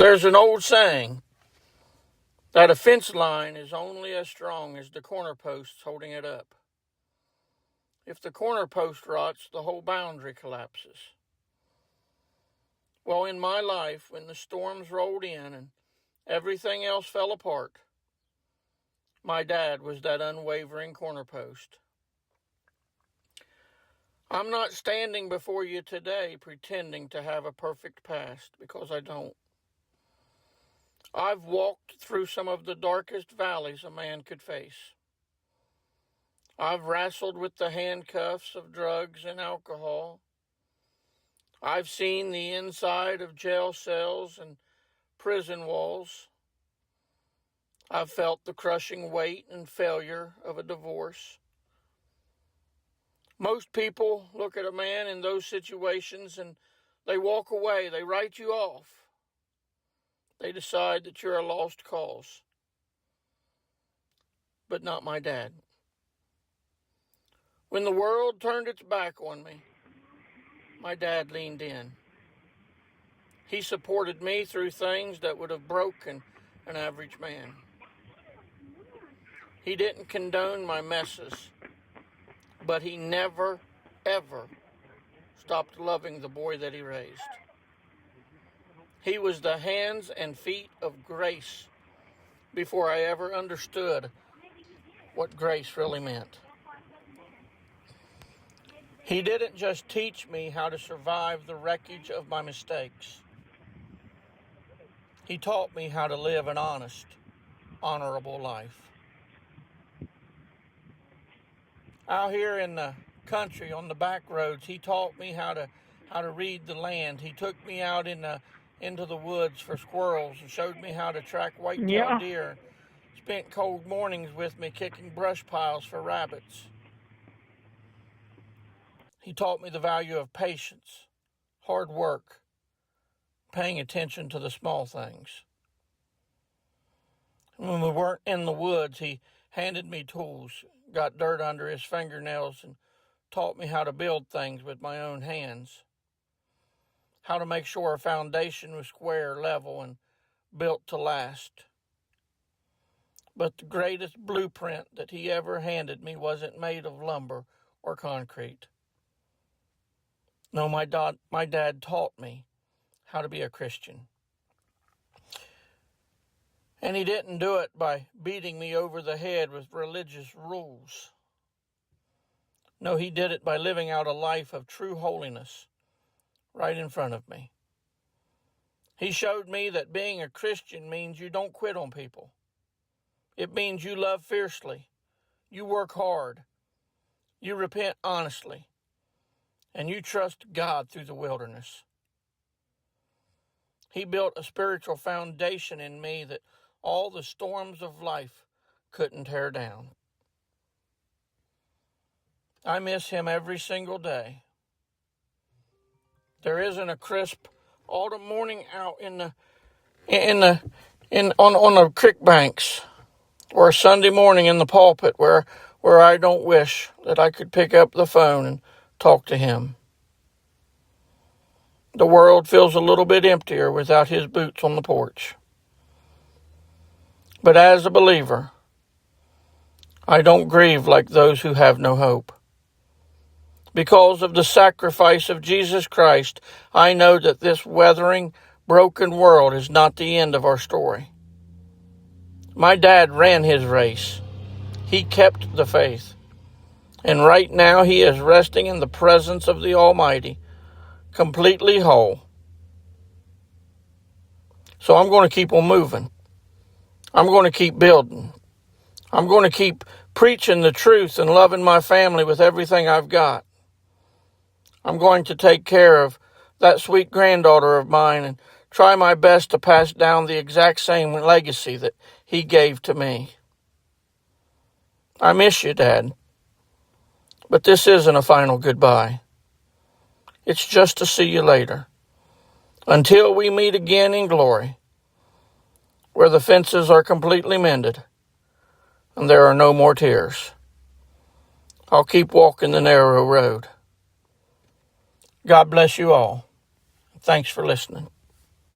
There's an old saying that a fence line is only as strong as the corner posts holding it up. If the corner post rots, the whole boundary collapses. Well, in my life, when the storms rolled in and everything else fell apart, my dad was that unwavering corner post. I'm not standing before you today pretending to have a perfect past, because I don't. I've walked through some of the darkest valleys a man could face. I've wrestled with the handcuffs of drugs and alcohol. I've seen the inside of jail cells and prison walls. I've felt the crushing weight and failure of a divorce. Most people look at a man in those situations and they walk away. They write you off. They decide that you're a lost cause. But not my dad. When the world turned its back on me, my dad leaned in. He supported me through things that would have broken an average man. He didn't condone my messes, but he never, ever stopped loving the boy that he raised. He was the hands and feet of grace before I ever understood what grace really meant. He didn't just teach me how to survive the wreckage of my mistakes. He taught me how to live an honest, honorable life. Out here in the country on the back roads, he taught me how to read the land. He took me out into the woods for squirrels and showed me how to track white-tailed deer. Spent cold mornings with me kicking brush piles for rabbits. He taught me the value of patience, hard work, paying attention to the small things. When we weren't in the woods, he handed me tools, got dirt under his fingernails, and taught me how to build things with my own hands, how to make sure a foundation was square, level, and built to last. But the greatest blueprint that he ever handed me wasn't made of lumber or concrete. No, my dad taught me how to be a Christian. And he didn't do it by beating me over the head with religious rules. No, he did it by living out a life of true holiness right in front of me. He showed me that being a Christian means you don't quit on people. It means you love fiercely, you work hard, you repent honestly, and you trust God through the wilderness. He built a spiritual foundation in me that all the storms of life couldn't tear down. I miss him every single day. There isn't a crisp autumn morning out on the creek banks, or a Sunday morning in the pulpit where I don't wish that I could pick up the phone and talk to him. The world feels a little bit emptier without his boots on the porch. But as a believer, I don't grieve like those who have no hope. Because of the sacrifice of Jesus Christ, I know that this weathering, broken world is not the end of our story. My dad ran his race. He kept the faith. And right now he is resting in the presence of the Almighty, completely whole. So I'm going to keep on moving. I'm going to keep building. I'm going to keep preaching the truth and loving my family with everything I've got. I'm going to take care of that sweet granddaughter of mine and try my best to pass down the exact same legacy that he gave to me. I miss you, Dad. But this isn't a final goodbye. It's just to see you later. Until we meet again in glory, where the fences are completely mended and there are no more tears. I'll keep walking the narrow road. God bless you all. Thanks for listening.